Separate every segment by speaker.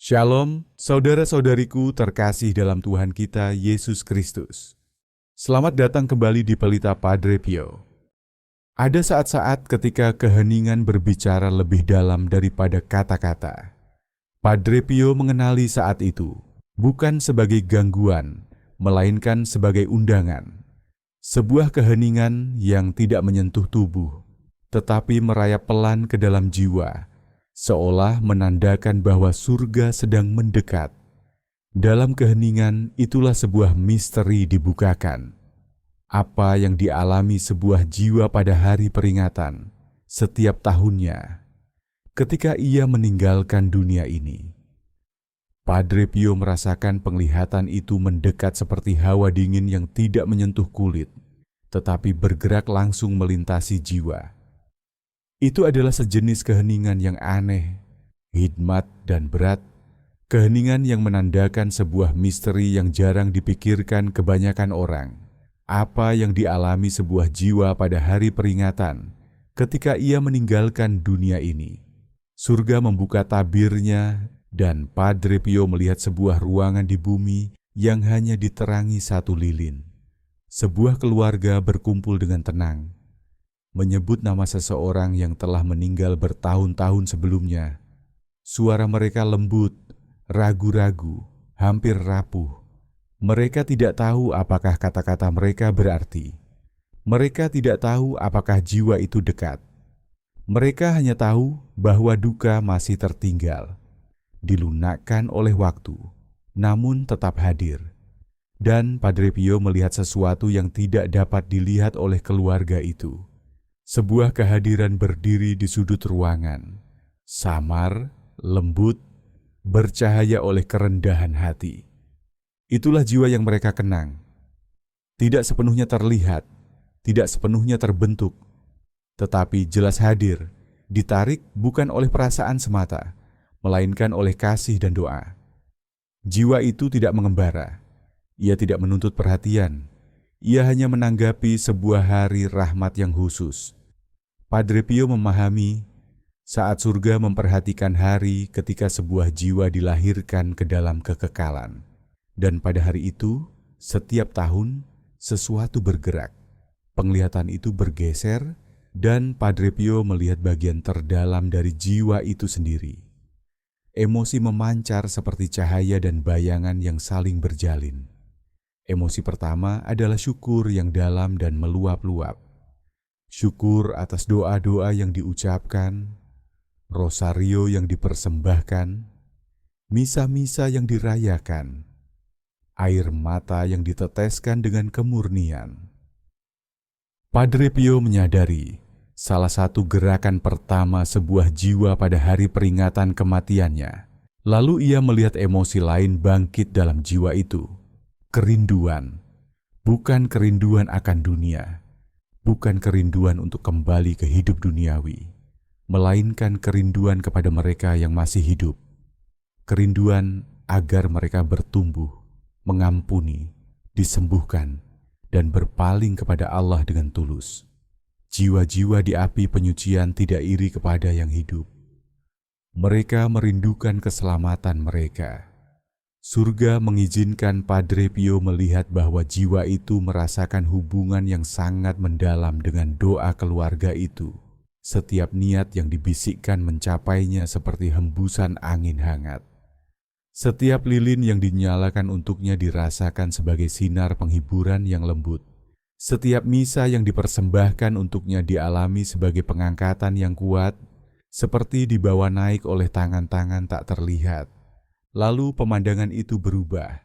Speaker 1: Shalom, saudara-saudariku terkasih dalam Tuhan kita Yesus Kristus. Selamat datang kembali di Pelita Padre Pio. Ada saat-saat ketika keheningan berbicara lebih dalam daripada kata-kata. Padre Pio mengenali saat itu, bukan sebagai gangguan, melainkan sebagai undangan. Sebuah keheningan yang tidak menyentuh tubuh, tetapi merayap pelan ke dalam jiwa, seolah menandakan bahwa surga sedang mendekat. Dalam keheningan itulah sebuah misteri dibukakan. Apa yang dialami sebuah jiwa pada hari peringatan setiap tahunnya ketika ia meninggalkan dunia ini. Padre Pio merasakan penglihatan itu mendekat seperti hawa dingin yang tidak menyentuh kulit, tetapi bergerak langsung melintasi jiwa. Itu adalah sejenis keheningan yang aneh, hikmat dan berat, keheningan yang menandakan sebuah misteri yang jarang dipikirkan kebanyakan orang. Apa yang dialami sebuah jiwa pada hari peringatan ketika ia meninggalkan dunia ini. Surga membuka tabirnya dan Padre Pio melihat sebuah ruangan di bumi yang hanya diterangi satu lilin. Sebuah keluarga berkumpul dengan tenang, menyebut nama seseorang yang telah meninggal bertahun-tahun sebelumnya. Suara mereka lembut, ragu-ragu, hampir rapuh. Mereka tidak tahu apakah kata-kata mereka berarti. Mereka tidak tahu apakah jiwa itu dekat. Mereka hanya tahu bahwa duka masih tertinggal, dilunakkan oleh waktu, namun tetap hadir. Dan Padre Pio melihat sesuatu yang tidak dapat dilihat oleh keluarga itu. Sebuah kehadiran berdiri di sudut ruangan, samar, lembut, bercahaya oleh kerendahan hati. Itulah jiwa yang mereka kenang. Tidak sepenuhnya terlihat, tidak sepenuhnya terbentuk, tetapi jelas hadir, ditarik bukan oleh perasaan semata, melainkan oleh kasih dan doa. Jiwa itu tidak mengembara, ia tidak menuntut perhatian, ia hanya menanggapi sebuah hari rahmat yang khusus. Padre Pio memahami saat surga memperhatikan hari ketika sebuah jiwa dilahirkan ke dalam kekekalan. Dan pada hari itu, setiap tahun, sesuatu bergerak. Penglihatan itu bergeser, dan Padre Pio melihat bagian terdalam dari jiwa itu sendiri. Emosi memancar seperti cahaya dan bayangan yang saling berjalin. Emosi pertama adalah syukur yang dalam dan meluap-luap. Syukur atas doa-doa yang diucapkan, rosario yang dipersembahkan, misa-misa yang dirayakan, air mata yang diteteskan dengan kemurnian. Padre Pio menyadari salah satu gerakan pertama sebuah jiwa pada hari peringatan kematiannya. Lalu ia melihat emosi lain bangkit dalam jiwa itu. Kerinduan, bukan kerinduan akan dunia, bukan kerinduan untuk kembali ke hidup duniawi, melainkan kerinduan kepada mereka yang masih hidup. Kerinduan agar mereka bertumbuh, mengampuni, disembuhkan, dan berpaling kepada Allah dengan tulus. Jiwa-jiwa di api penyucian tidak iri kepada yang hidup. Mereka merindukan keselamatan mereka. Surga mengizinkan Padre Pio melihat bahwa jiwa itu merasakan hubungan yang sangat mendalam dengan doa keluarga itu. Setiap niat yang dibisikkan mencapainya seperti hembusan angin hangat. Setiap lilin yang dinyalakan untuknya dirasakan sebagai sinar penghiburan yang lembut. Setiap misa yang dipersembahkan untuknya dialami sebagai pengangkatan yang kuat, seperti dibawa naik oleh tangan-tangan tak terlihat. Lalu pemandangan itu berubah.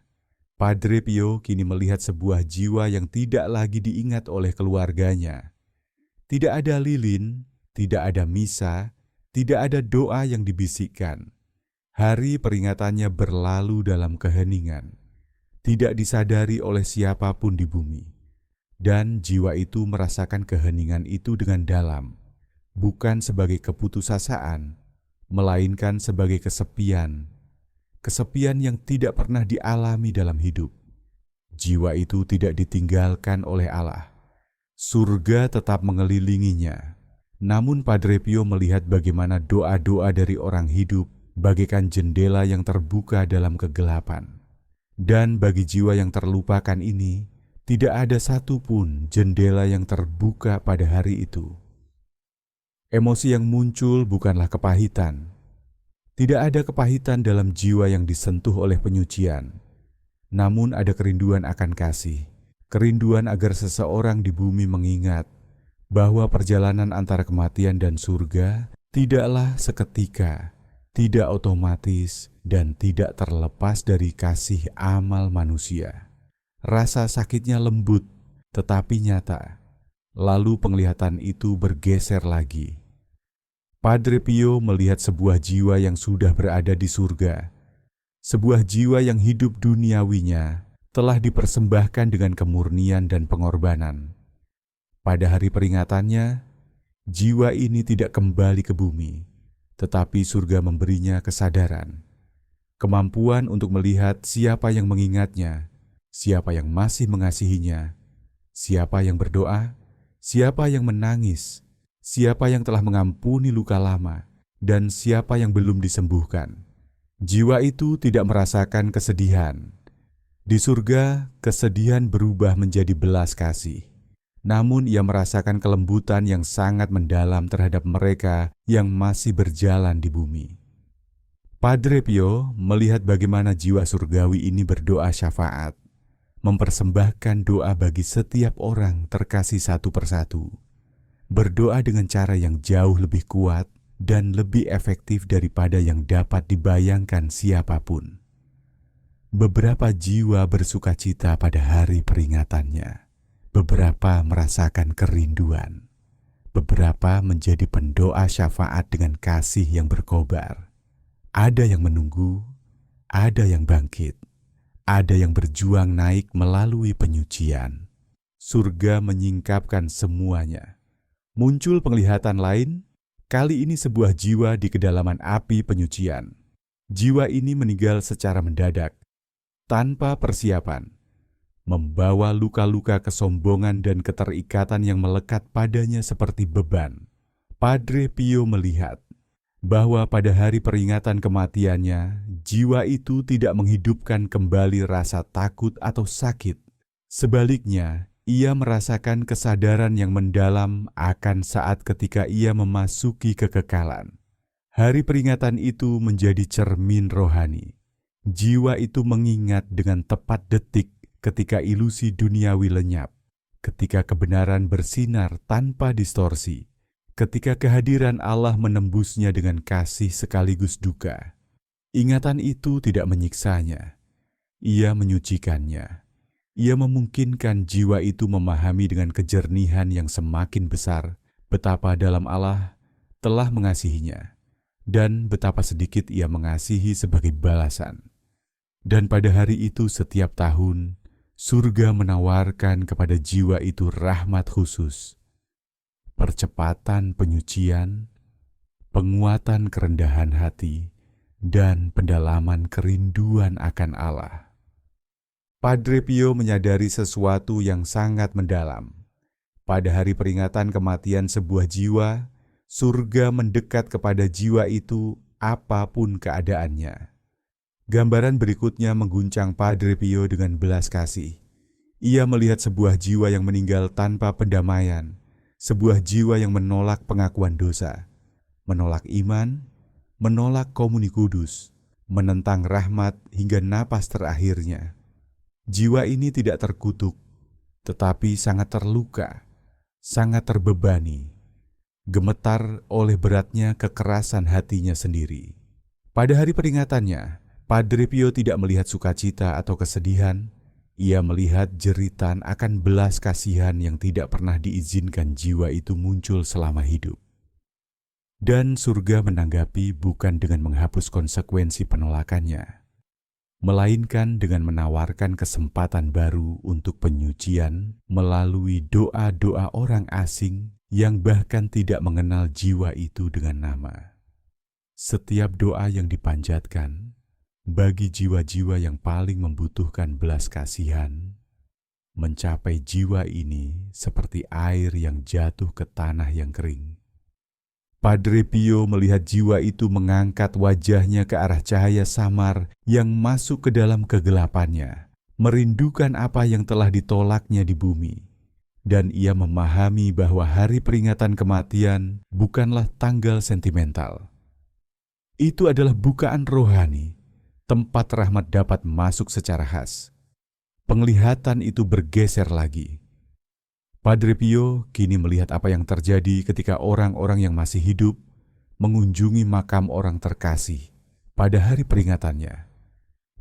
Speaker 1: Padre Pio kini melihat sebuah jiwa yang tidak lagi diingat oleh keluarganya. Tidak ada lilin, tidak ada misa, tidak ada doa yang dibisikkan. Hari peringatannya berlalu dalam keheningan, tidak disadari oleh siapapun di bumi. Dan jiwa itu merasakan keheningan itu dengan dalam, bukan sebagai keputusasaan, melainkan sebagai kesepian. Kesepian yang tidak pernah dialami dalam hidup. Jiwa itu tidak ditinggalkan oleh Allah. Surga tetap mengelilinginya. Namun Padre Pio melihat bagaimana doa-doa dari orang hidup bagaikan jendela yang terbuka dalam kegelapan. Dan bagi jiwa yang terlupakan ini, tidak ada satupun jendela yang terbuka pada hari itu. Emosi yang muncul bukanlah kepahitan. Tidak ada kepahitan dalam jiwa yang disentuh oleh penyucian. Namun ada kerinduan akan kasih, kerinduan agar seseorang di bumi mengingat bahwa perjalanan antara kematian dan surga tidaklah seketika, tidak otomatis, dan tidak terlepas dari kasih amal manusia. Rasa sakitnya lembut, tetapi nyata. Lalu penglihatan itu bergeser lagi. Padre Pio melihat sebuah jiwa yang sudah berada di surga. Sebuah jiwa yang hidup duniawinya telah dipersembahkan dengan kemurnian dan pengorbanan. Pada hari peringatannya, jiwa ini tidak kembali ke bumi, tetapi surga memberinya kesadaran, kemampuan untuk melihat siapa yang mengingatnya, siapa yang masih mengasihinya, siapa yang berdoa, siapa yang menangis, siapa yang telah mengampuni luka lama, dan siapa yang belum disembuhkan. Jiwa itu tidak merasakan kesedihan. Di surga, kesedihan berubah menjadi belas kasih. Namun ia merasakan kelembutan yang sangat mendalam terhadap mereka yang masih berjalan di bumi. Padre Pio melihat bagaimana jiwa surgawi ini berdoa syafaat, mempersembahkan doa bagi setiap orang terkasih satu persatu. Berdoa dengan cara yang jauh lebih kuat dan lebih efektif daripada yang dapat dibayangkan siapapun. Beberapa jiwa bersukacita pada hari peringatannya. Beberapa merasakan kerinduan. Beberapa menjadi pendoa syafaat dengan kasih yang berkobar. Ada yang menunggu, ada yang bangkit, ada yang berjuang naik melalui penyucian. Surga menyingkapkan semuanya. Muncul penglihatan lain, kali ini sebuah jiwa di kedalaman api penyucian. Jiwa ini meninggal secara mendadak, tanpa persiapan, membawa luka-luka kesombongan dan keterikatan yang melekat padanya seperti beban. Padre Pio melihat bahwa pada hari peringatan kematiannya, jiwa itu tidak menghidupkan kembali rasa takut atau sakit. Sebaliknya, ia merasakan kesadaran yang mendalam akan saat ketika ia memasuki kekekalan. Hari peringatan itu menjadi cermin rohani. Jiwa itu mengingat dengan tepat detik ketika ilusi duniawi lenyap, ketika kebenaran bersinar tanpa distorsi, ketika kehadiran Allah menembusnya dengan kasih sekaligus duka. Ingatan itu tidak menyiksanya, ia menyucikannya. Ia memungkinkan jiwa itu memahami dengan kejernihan yang semakin besar betapa dalam Allah telah mengasihinya dan betapa sedikit ia mengasihi sebagai balasan. Dan pada hari itu setiap tahun, surga menawarkan kepada jiwa itu rahmat khusus, percepatan penyucian, penguatan kerendahan hati, dan pendalaman kerinduan akan Allah. Padre Pio menyadari sesuatu yang sangat mendalam. Pada hari peringatan kematian sebuah jiwa, surga mendekat kepada jiwa itu apapun keadaannya. Gambaran berikutnya mengguncang Padre Pio dengan belas kasih. Ia melihat sebuah jiwa yang meninggal tanpa pendamaian, sebuah jiwa yang menolak pengakuan dosa, menolak iman, menolak komuni kudus, menentang rahmat hingga napas terakhirnya. Jiwa ini tidak terkutuk, tetapi sangat terluka, sangat terbebani, gemetar oleh beratnya kekerasan hatinya sendiri. Pada hari peringatannya, Padre Pio tidak melihat sukacita atau kesedihan. Ia melihat jeritan akan belas kasihan yang tidak pernah diizinkan jiwa itu muncul selama hidup. Dan surga menanggapi bukan dengan menghapus konsekuensi penolakannya, melainkan dengan menawarkan kesempatan baru untuk penyucian melalui doa-doa orang asing yang bahkan tidak mengenal jiwa itu dengan nama. Setiap doa yang dipanjatkan bagi jiwa-jiwa yang paling membutuhkan belas kasihan, mencapai jiwa ini seperti air yang jatuh ke tanah yang kering. Padre Pio melihat jiwa itu mengangkat wajahnya ke arah cahaya samar yang masuk ke dalam kegelapannya, merindukan apa yang telah ditolaknya di bumi. Dan ia memahami bahwa hari peringatan kematian bukanlah tanggal sentimental. Itu adalah bukaan rohani, tempat rahmat dapat masuk secara khas. Penglihatan itu bergeser lagi. Padre Pio kini melihat apa yang terjadi ketika orang-orang yang masih hidup mengunjungi makam orang terkasih pada hari peringatannya.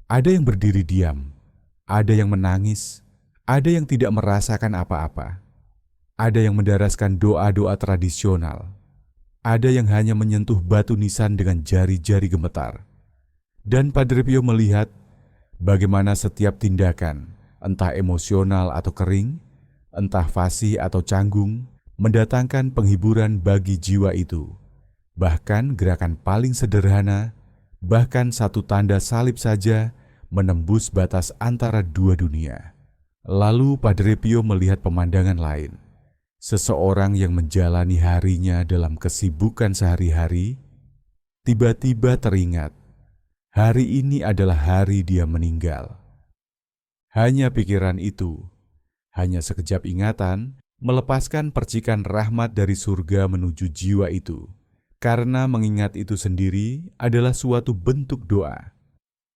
Speaker 1: Ada yang berdiri diam, ada yang menangis, ada yang tidak merasakan apa-apa, ada yang mendaraskan doa-doa tradisional, ada yang hanya menyentuh batu nisan dengan jari-jari gemetar. Dan Padre Pio melihat bagaimana setiap tindakan, entah emosional atau kering, entah fasih atau canggung, mendatangkan penghiburan bagi jiwa itu. Bahkan gerakan paling sederhana, bahkan satu tanda salib saja menembus batas antara dua dunia. Lalu Padre Pio melihat pemandangan lain. Seseorang yang menjalani harinya dalam kesibukan sehari-hari, tiba-tiba teringat, hari ini adalah hari dia meninggal. Hanya pikiran itu, hanya sekejap ingatan, melepaskan percikan rahmat dari surga menuju jiwa itu. Karena mengingat itu sendiri adalah suatu bentuk doa.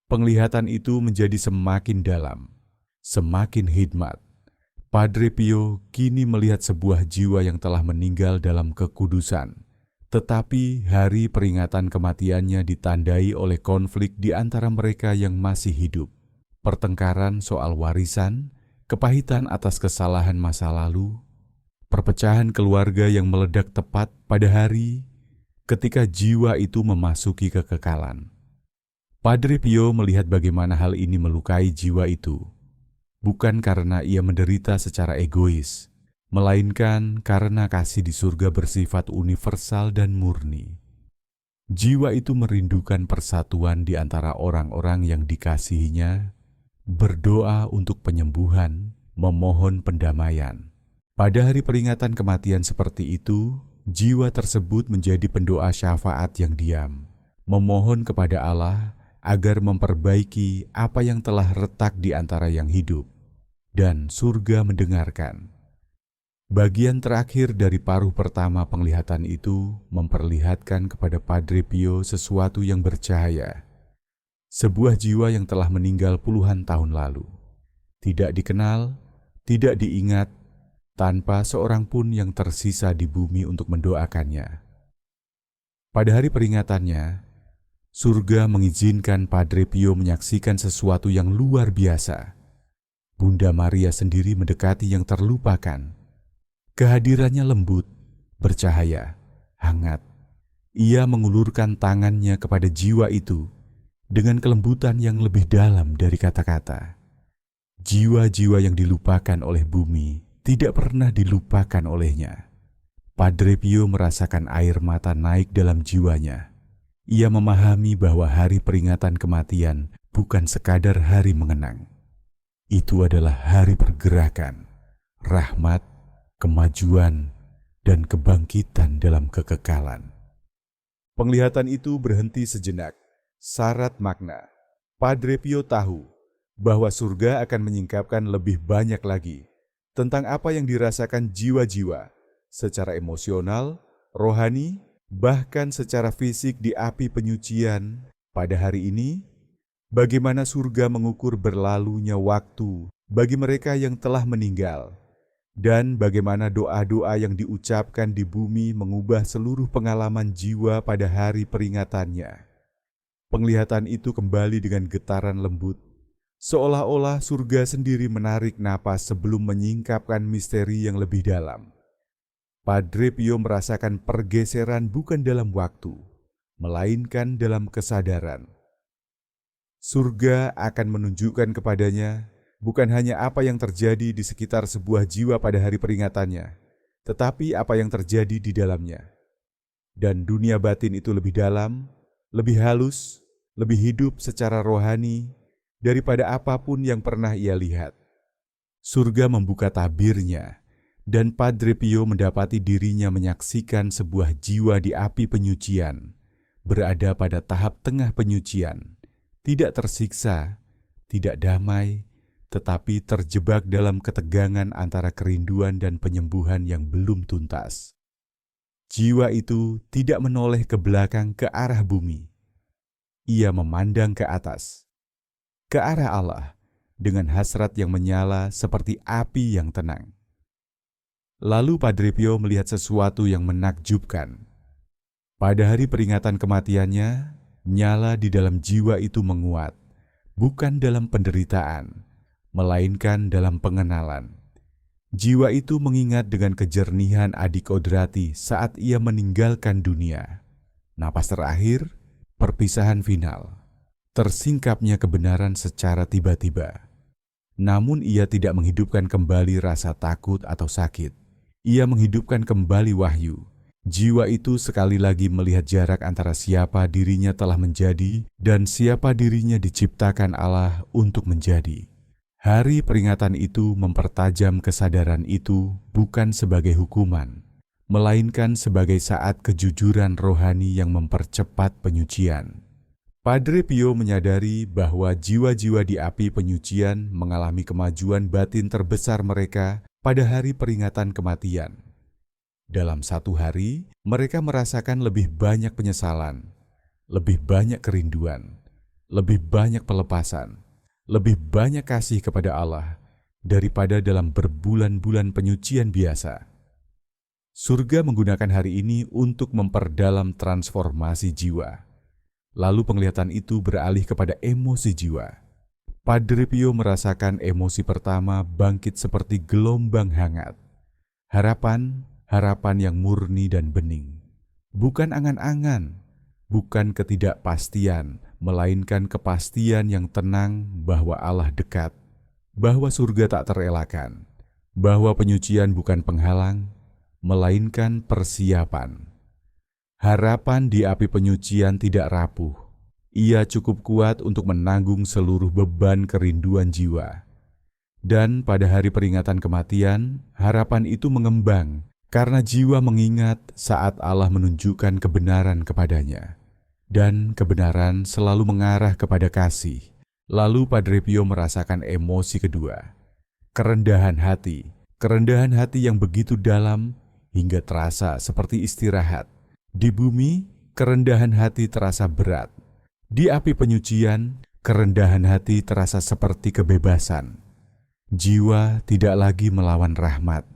Speaker 1: Penglihatan itu menjadi semakin dalam, semakin hikmat. Padre Pio kini melihat sebuah jiwa yang telah meninggal dalam kekudusan. Tetapi hari peringatan kematiannya ditandai oleh konflik di antara mereka yang masih hidup. Pertengkaran soal warisan, kepahitan atas kesalahan masa lalu, perpecahan keluarga yang meledak tepat pada hari ketika jiwa itu memasuki kekekalan. Padre Pio melihat bagaimana hal ini melukai jiwa itu, bukan karena ia menderita secara egois, melainkan karena kasih di surga bersifat universal dan murni. Jiwa itu merindukan persatuan di antara orang-orang yang dikasihinya, berdoa untuk penyembuhan, memohon pendamaian. Pada hari peringatan kematian seperti itu, jiwa tersebut menjadi pendoa syafaat yang diam, memohon kepada Allah agar memperbaiki apa yang telah retak di antara yang hidup, dan surga mendengarkan. Bagian terakhir dari paruh pertama penglihatan itu memperlihatkan kepada Padre Pio sesuatu yang bercahaya. Sebuah jiwa yang telah meninggal puluhan tahun lalu, tidak dikenal, tidak diingat, tanpa seorang pun yang tersisa di bumi untuk mendoakannya. Pada hari peringatannya, surga mengizinkan Padre Pio menyaksikan sesuatu yang luar biasa. Bunda Maria sendiri mendekati yang terlupakan. Kehadirannya lembut, bercahaya, hangat. Ia mengulurkan tangannya kepada jiwa itu dengan kelembutan yang lebih dalam dari kata-kata. Jiwa-jiwa yang dilupakan oleh bumi tidak pernah dilupakan olehnya. Padre Pio merasakan air mata naik dalam jiwanya. Ia memahami bahwa hari peringatan kematian bukan sekadar hari mengenang. Itu adalah hari pergerakan, rahmat, kemajuan, dan kebangkitan dalam kekekalan. Penglihatan itu berhenti sejenak. Syarat makna. Padre Pio tahu bahwa surga akan menyingkapkan lebih banyak lagi tentang apa yang dirasakan jiwa-jiwa secara emosional, rohani, bahkan secara fisik di api penyucian. Pada hari ini, bagaimana surga mengukur berlalunya waktu bagi mereka yang telah meninggal, dan bagaimana doa-doa yang diucapkan di bumi mengubah seluruh pengalaman jiwa pada hari peringatannya. Penglihatan itu kembali dengan getaran lembut, seolah-olah surga sendiri menarik napas sebelum menyingkapkan misteri yang lebih dalam. Padre Pio merasakan pergeseran bukan dalam waktu, melainkan dalam kesadaran. Surga akan menunjukkan kepadanya bukan hanya apa yang terjadi di sekitar sebuah jiwa pada hari peringatannya, tetapi apa yang terjadi di dalamnya. Dan dunia batin itu lebih dalam, lebih halus, lebih hidup secara rohani daripada apapun yang pernah ia lihat. Surga membuka tabirnya Dan Padre Pio mendapati dirinya menyaksikan sebuah jiwa di api penyucian, berada pada tahap tengah penyucian, tidak tersiksa, tidak damai, tetapi terjebak dalam ketegangan antara kerinduan dan penyembuhan yang belum tuntas. Jiwa itu tidak menoleh ke belakang ke arah bumi. Ia memandang ke atas, ke arah Allah, dengan hasrat yang menyala seperti api yang tenang. Lalu Padre Pio melihat sesuatu yang menakjubkan. Pada hari peringatan kematiannya, nyala di dalam jiwa itu menguat, bukan dalam penderitaan, melainkan dalam pengenalan. Jiwa itu mengingat dengan kejernihan adik Odrati saat ia meninggalkan dunia. Napas terakhir, perpisahan final. Tersingkapnya kebenaran secara tiba-tiba. Namun ia tidak menghidupkan kembali rasa takut atau sakit. Ia menghidupkan kembali wahyu. Jiwa itu sekali lagi melihat jarak antara siapa dirinya telah menjadi dan siapa dirinya diciptakan Allah untuk menjadi. Hari peringatan itu mempertajam kesadaran itu bukan sebagai hukuman, melainkan sebagai saat kejujuran rohani yang mempercepat penyucian. Padre Pio menyadari bahwa jiwa-jiwa di api penyucian mengalami kemajuan batin terbesar mereka pada hari peringatan kematian. Dalam satu hari, mereka merasakan lebih banyak penyesalan, lebih banyak kerinduan, lebih banyak pelepasan, lebih banyak kasih kepada Allah daripada dalam berbulan-bulan penyucian biasa. Surga menggunakan hari ini untuk memperdalam transformasi jiwa. Lalu penglihatan itu beralih kepada emosi jiwa. Padre Pio merasakan emosi pertama bangkit seperti gelombang hangat. Harapan yang murni dan bening. Bukan angan-angan, bukan ketidakpastian, melainkan kepastian yang tenang bahwa Allah dekat, bahwa surga tak terelakkan, bahwa penyucian bukan penghalang, melainkan persiapan. Harapan di api penyucian tidak rapuh. Ia cukup kuat untuk menanggung seluruh beban kerinduan jiwa. Dan pada hari peringatan kematian, harapan itu mengembang karena jiwa mengingat saat Allah menunjukkan kebenaran kepadanya. Dan kebenaran selalu mengarah kepada kasih. Lalu Padre Pio merasakan emosi kedua. Kerendahan hati yang begitu dalam hingga terasa seperti istirahat. Di bumi, kerendahan hati terasa berat. Di api penyucian, kerendahan hati terasa seperti kebebasan. Jiwa tidak lagi melawan rahmat.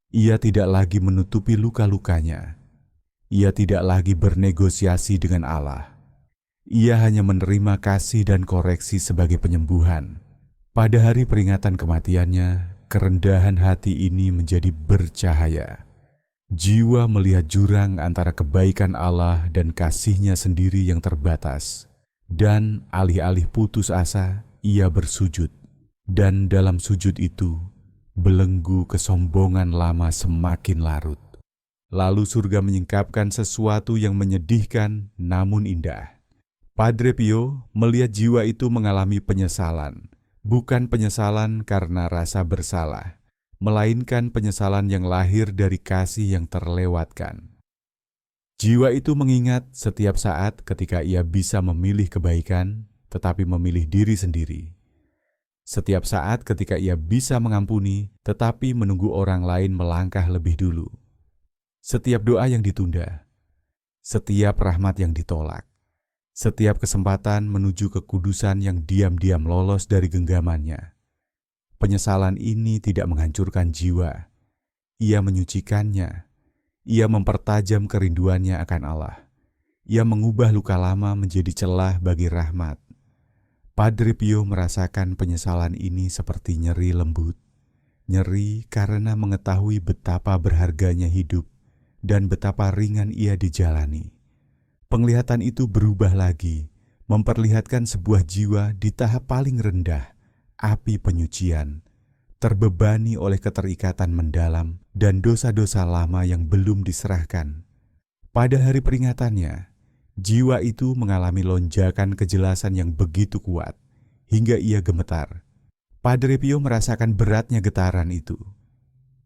Speaker 1: Ia tidak lagi menutupi luka-lukanya. Ia tidak lagi bernegosiasi dengan Allah. Ia hanya menerima kasih dan koreksi sebagai penyembuhan. Pada hari peringatan kematiannya, kerendahan hati ini menjadi bercahaya. Jiwa melihat jurang antara kebaikan Allah dan kasih-Nya sendiri yang terbatas. Dan alih-alih putus asa, ia bersujud. Dan dalam sujud itu, belenggu kesombongan lama semakin larut. Lalu surga menyingkapkan sesuatu yang menyedihkan namun indah. Padre Pio melihat jiwa itu mengalami penyesalan. Bukan penyesalan karena rasa bersalah, melainkan penyesalan yang lahir dari kasih yang terlewatkan. Jiwa itu mengingat setiap saat ketika ia bisa memilih kebaikan, tetapi memilih diri sendiri. Setiap saat ketika ia bisa mengampuni, tetapi menunggu orang lain melangkah lebih dulu. Setiap doa yang ditunda, setiap rahmat yang ditolak, setiap kesempatan menuju kekudusan yang diam-diam lolos dari genggamannya. Penyesalan ini tidak menghancurkan jiwa, ia menyucikannya. Ia mempertajam kerinduannya akan Allah. Ia mengubah luka lama menjadi celah bagi rahmat. Padre Pio merasakan penyesalan ini seperti nyeri lembut. Nyeri karena mengetahui betapa berharganya hidup dan betapa ringan ia dijalani. Penglihatan itu berubah lagi, memperlihatkan sebuah jiwa di tahap paling rendah, api penyucian, terbebani oleh keterikatan mendalam dan dosa-dosa lama yang belum diserahkan. Pada hari peringatannya, jiwa itu mengalami lonjakan kejelasan yang begitu kuat, hingga ia gemetar. Padre Pio merasakan beratnya getaran itu.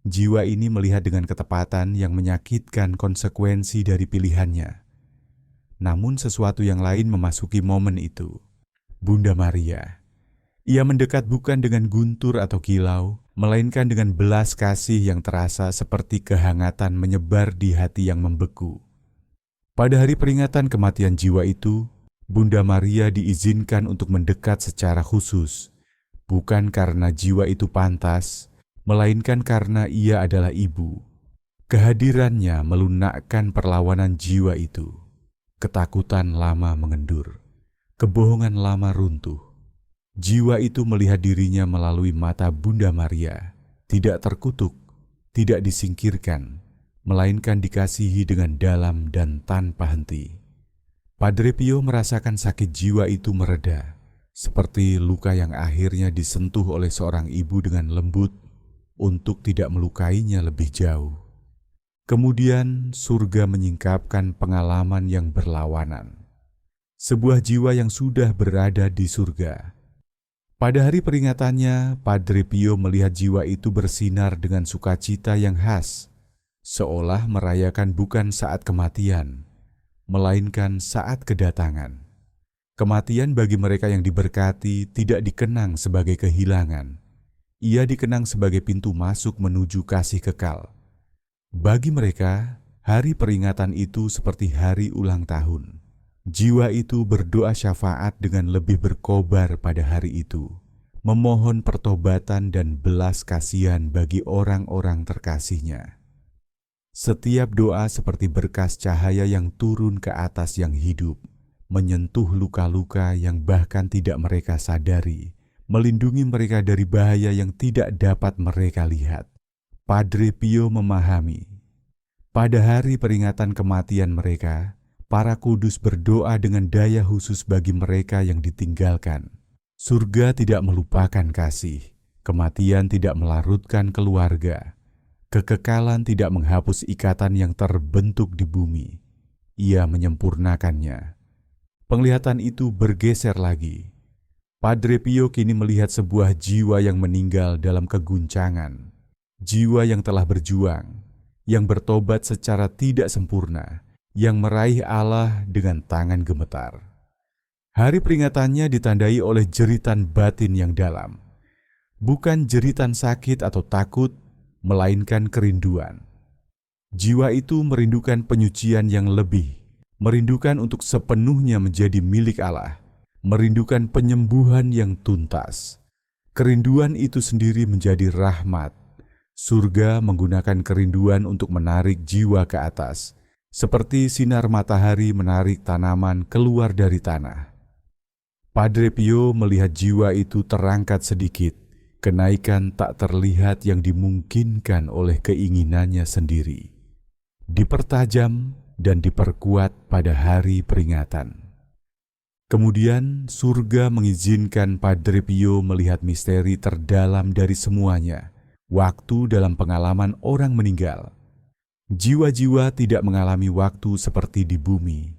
Speaker 1: Jiwa ini melihat dengan ketepatan yang menyakitkan konsekuensi dari pilihannya. Namun sesuatu yang lain memasuki momen itu. Bunda Maria. Ia mendekat bukan dengan guntur atau kilau, melainkan dengan belas kasih yang terasa seperti kehangatan menyebar di hati yang membeku. Pada hari peringatan kematian jiwa itu, Bunda Maria diizinkan untuk mendekat secara khusus, bukan karena jiwa itu pantas, melainkan karena ia adalah ibu. Kehadirannya melunakkan perlawanan jiwa itu. Ketakutan lama mengendur, kebohongan lama runtuh. Jiwa itu melihat dirinya melalui mata Bunda Maria, tidak terkutuk, tidak disingkirkan, melainkan dikasihi dengan dalam dan tanpa henti. Padre Pio merasakan sakit jiwa itu mereda, seperti luka yang akhirnya disentuh oleh seorang ibu dengan lembut untuk tidak melukainya lebih jauh. Kemudian surga menyingkapkan pengalaman yang berlawanan. Sebuah jiwa yang sudah berada di surga. Pada hari peringatannya, Padre Pio melihat jiwa itu bersinar dengan sukacita yang khas, seolah merayakan bukan saat kematian, melainkan saat kedatangan. Kematian bagi mereka yang diberkati tidak dikenang sebagai kehilangan. Ia dikenang sebagai pintu masuk menuju kasih kekal. Bagi mereka, hari peringatan itu seperti hari ulang tahun. Jiwa itu berdoa syafaat dengan lebih berkobar pada hari itu, memohon pertobatan dan belas kasihan bagi orang-orang terkasihnya. Setiap doa seperti berkas cahaya yang turun ke atas yang hidup, menyentuh luka-luka yang bahkan tidak mereka sadari, melindungi mereka dari bahaya yang tidak dapat mereka lihat. Padre Pio memahami, pada hari peringatan kematian mereka, para kudus berdoa dengan daya khusus bagi mereka yang ditinggalkan. Surga tidak melupakan kasih, kematian tidak melarutkan keluarga, kekekalan tidak menghapus ikatan yang terbentuk di bumi. Ia menyempurnakannya. Penglihatan itu bergeser lagi. Padre Pio kini melihat sebuah jiwa yang meninggal dalam keguncangan, jiwa yang telah berjuang, yang bertobat secara tidak sempurna, yang meraih Allah dengan tangan gemetar. Hari peringatannya ditandai oleh jeritan batin yang dalam. Bukan jeritan sakit atau takut, melainkan kerinduan. Jiwa itu merindukan penyucian yang lebih, merindukan untuk sepenuhnya menjadi milik Allah, merindukan penyembuhan yang tuntas. Kerinduan itu sendiri menjadi rahmat. Surga menggunakan kerinduan untuk menarik jiwa ke atas, seperti sinar matahari menarik tanaman keluar dari tanah. Padre Pio melihat jiwa itu terangkat sedikit, kenaikan tak terlihat yang dimungkinkan oleh keinginannya sendiri. Dipertajam dan diperkuat pada hari peringatan. Kemudian surga mengizinkan Padre Pio melihat misteri terdalam dari semuanya, waktu dalam pengalaman orang meninggal. Jiwa-jiwa tidak mengalami waktu seperti di bumi,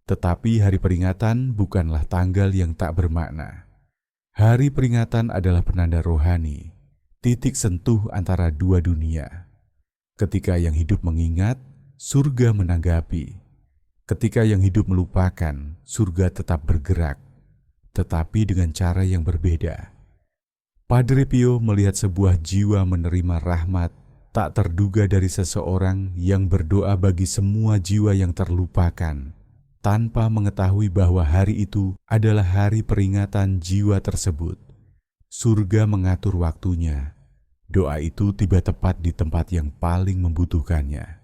Speaker 1: tetapi hari peringatan bukanlah tanggal yang tak bermakna. Hari peringatan adalah penanda rohani, titik sentuh antara dua dunia. Ketika yang hidup mengingat, surga menanggapi. Ketika yang hidup melupakan, surga tetap bergerak, tetapi dengan cara yang berbeda. Padre Pio melihat sebuah jiwa menerima rahmat tak terduga dari seseorang yang berdoa bagi semua jiwa yang terlupakan, tanpa mengetahui bahwa hari itu adalah hari peringatan jiwa tersebut. Surga mengatur waktunya. Doa itu tiba tepat di tempat yang paling membutuhkannya.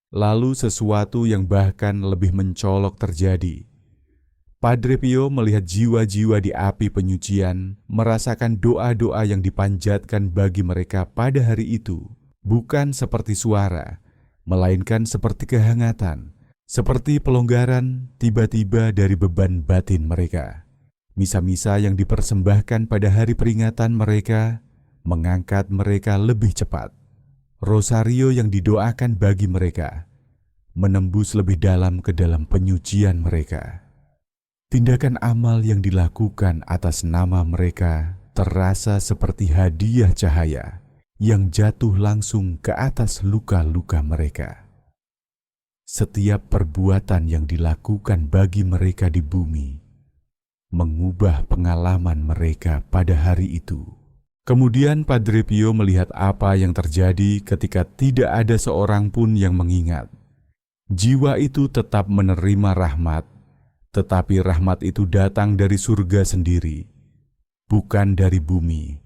Speaker 1: Lalu sesuatu yang bahkan lebih mencolok terjadi. Padre Pio melihat jiwa-jiwa di api penyucian, merasakan doa-doa yang dipanjatkan bagi mereka pada hari itu. Bukan seperti suara, melainkan seperti kehangatan, seperti pelonggaran tiba-tiba dari beban batin mereka. Misa-misa yang dipersembahkan pada hari peringatan mereka mengangkat mereka lebih cepat. Rosario yang didoakan bagi mereka menembus lebih dalam ke dalam penyucian mereka. Tindakan amal yang dilakukan atas nama mereka terasa seperti hadiah cahaya yang jatuh langsung ke atas luka-luka mereka. Setiap perbuatan yang dilakukan bagi mereka di bumi mengubah pengalaman mereka pada hari itu. Kemudian Padre Pio melihat apa yang terjadi ketika tidak ada seorang pun yang mengingat. Jiwa itu tetap menerima rahmat, tetapi rahmat itu datang dari surga sendiri, bukan dari bumi.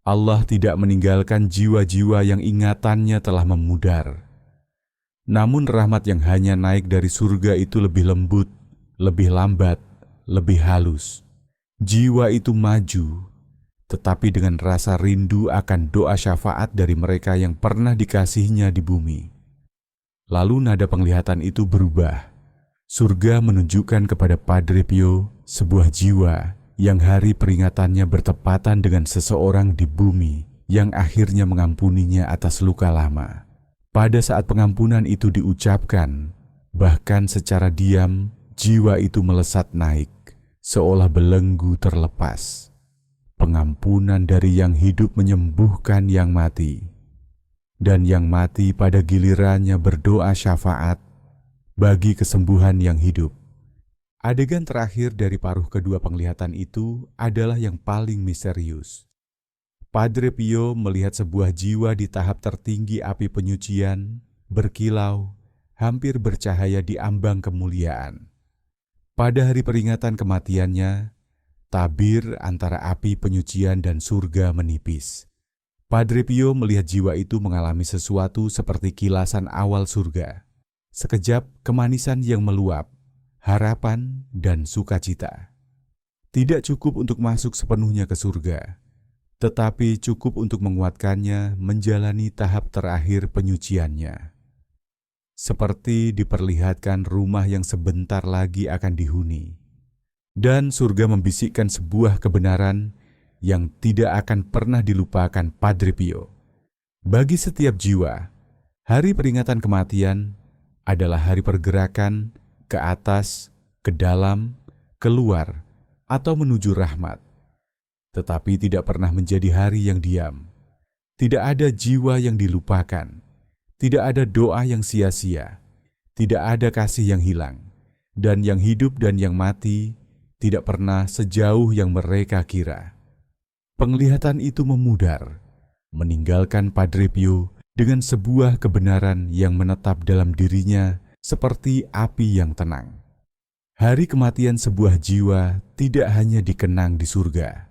Speaker 1: Allah tidak meninggalkan jiwa-jiwa yang ingatannya telah memudar. Namun rahmat yang hanya naik dari surga itu lebih lembut, lebih lambat, lebih halus. Jiwa itu maju, tetapi dengan rasa rindu akan doa syafaat dari mereka yang pernah dikasihnya di bumi. Lalu nada penglihatan itu berubah. Surga menunjukkan kepada Padre Pio sebuah jiwa yang hari peringatannya bertepatan dengan seseorang di bumi yang akhirnya mengampuninya atas luka lama. Pada saat pengampunan itu diucapkan, bahkan secara diam, jiwa itu melesat naik, seolah belenggu terlepas. Pengampunan dari yang hidup menyembuhkan yang mati, dan yang mati pada gilirannya berdoa syafaat bagi kesembuhan yang hidup. Adegan terakhir dari paruh kedua penglihatan itu adalah yang paling misterius. Padre Pio melihat sebuah jiwa di tahap tertinggi api penyucian, berkilau, hampir bercahaya di ambang kemuliaan. Pada hari peringatan kematiannya, tabir antara api penyucian dan surga menipis. Padre Pio melihat jiwa itu mengalami sesuatu seperti kilasan awal surga. Sekejap kemanisan yang meluap, harapan dan sukacita. Tidak cukup untuk masuk sepenuhnya ke surga, tetapi cukup untuk menguatkannya menjalani tahap terakhir penyuciannya. Seperti diperlihatkan rumah yang sebentar lagi akan dihuni, dan surga membisikkan sebuah kebenaran yang tidak akan pernah dilupakan Padre Pio. Bagi setiap jiwa, hari peringatan kematian adalah hari pergerakan ke atas, ke dalam, keluar, atau menuju rahmat. Tetapi tidak pernah menjadi hari yang diam. Tidak ada jiwa yang dilupakan. Tidak ada doa yang sia-sia. Tidak ada kasih yang hilang. Dan yang hidup dan yang mati tidak pernah sejauh yang mereka kira. Penglihatan itu memudar, meninggalkan Padre Pio dengan sebuah kebenaran yang menetap dalam dirinya seperti api yang tenang. Hari kematian sebuah jiwa tidak hanya dikenang di surga.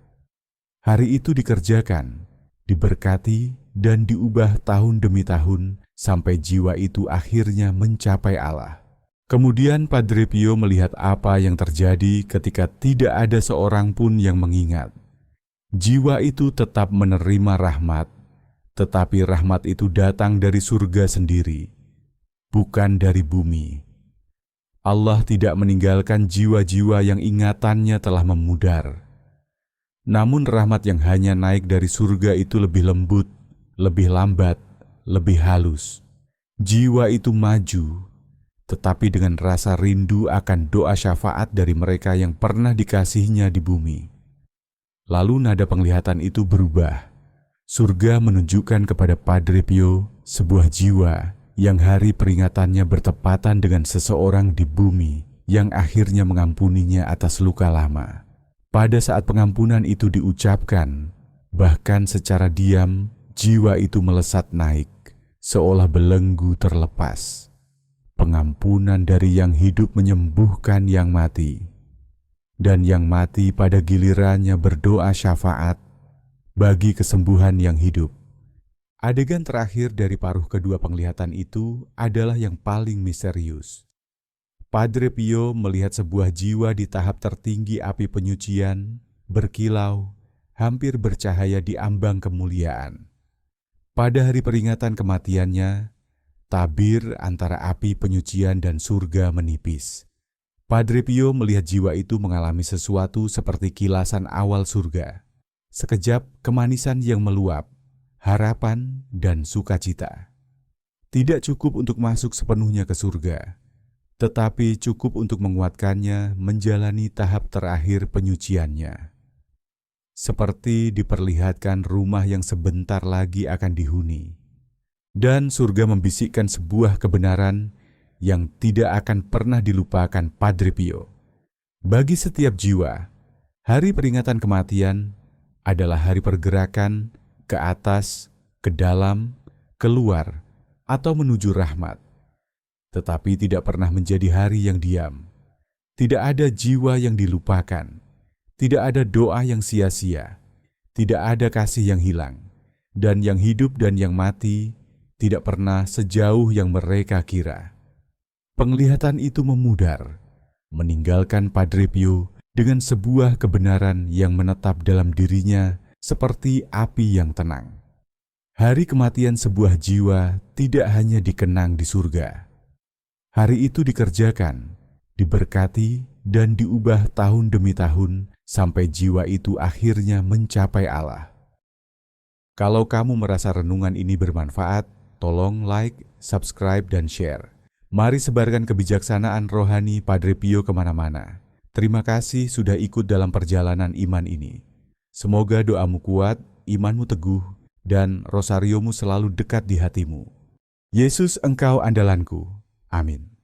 Speaker 1: Hari itu dikerjakan, diberkati, dan diubah tahun demi tahun sampai jiwa itu akhirnya mencapai Allah. Kemudian Padre Pio melihat apa yang terjadi ketika tidak ada seorang pun yang mengingat. Jiwa itu tetap menerima rahmat, tetapi rahmat itu datang dari surga sendiri, bukan dari bumi. Allah tidak meninggalkan jiwa-jiwa yang ingatannya telah memudar. Namun rahmat yang hanya naik dari surga itu lebih lembut, lebih lambat, lebih halus. Jiwa itu maju, tetapi dengan rasa rindu akan doa syafaat dari mereka yang pernah dikasihnya di bumi. Lalu nada penglihatan itu berubah. Surga menunjukkan kepada Padre Pio sebuah jiwa yang hari peringatannya bertepatan dengan seseorang di bumi yang akhirnya mengampuninya atas luka lama. Pada saat pengampunan itu diucapkan, bahkan secara diam, jiwa itu melesat naik, seolah belenggu terlepas. Pengampunan dari yang hidup menyembuhkan yang mati, dan yang mati pada gilirannya berdoa syafaat bagi kesembuhan yang hidup. Adegan terakhir dari paruh kedua penglihatan itu adalah yang paling misterius. Padre Pio melihat sebuah jiwa di tahap tertinggi api penyucian, berkilau, hampir bercahaya di ambang kemuliaan. Pada hari peringatan kematiannya, tabir antara api penyucian dan surga menipis. Padre Pio melihat jiwa itu mengalami sesuatu seperti kilasan awal surga. Sekejap kemanisan yang meluap, harapan dan sukacita. Tidak cukup untuk masuk sepenuhnya ke surga, tetapi cukup untuk menguatkannya menjalani tahap terakhir penyuciannya. seperti diperlihatkan rumah yang sebentar lagi akan dihuni. Dan surga membisikkan sebuah kebenaran yang tidak akan pernah dilupakan Padre Pio. Bagi setiap jiwa, hari peringatan kematian adalah hari pergerakan ke atas, ke dalam, keluar, atau menuju rahmat. Tetapi tidak pernah menjadi hari yang diam. Tidak ada jiwa yang dilupakan. Tidak ada doa yang sia-sia. Tidak ada kasih yang hilang. Dan yang hidup dan yang mati tidak pernah sejauh yang mereka kira. Penglihatan itu memudar, meninggalkan Padre Pio dengan sebuah kebenaran yang menetap dalam dirinya seperti api yang tenang. Hari kematian sebuah jiwa tidak hanya dikenang di surga. Hari itu dikerjakan, diberkati, dan diubah tahun demi tahun sampai jiwa itu akhirnya mencapai Allah. Kalau kamu merasa renungan ini bermanfaat, tolong like, subscribe, dan share. Mari sebarkan kebijaksanaan rohani Padre Pio kemana-mana. Terima kasih sudah ikut dalam perjalanan iman ini. Semoga doamu kuat, imanmu teguh, dan rosariomu selalu dekat di hatimu. Yesus, Engkau andalanku. Amin.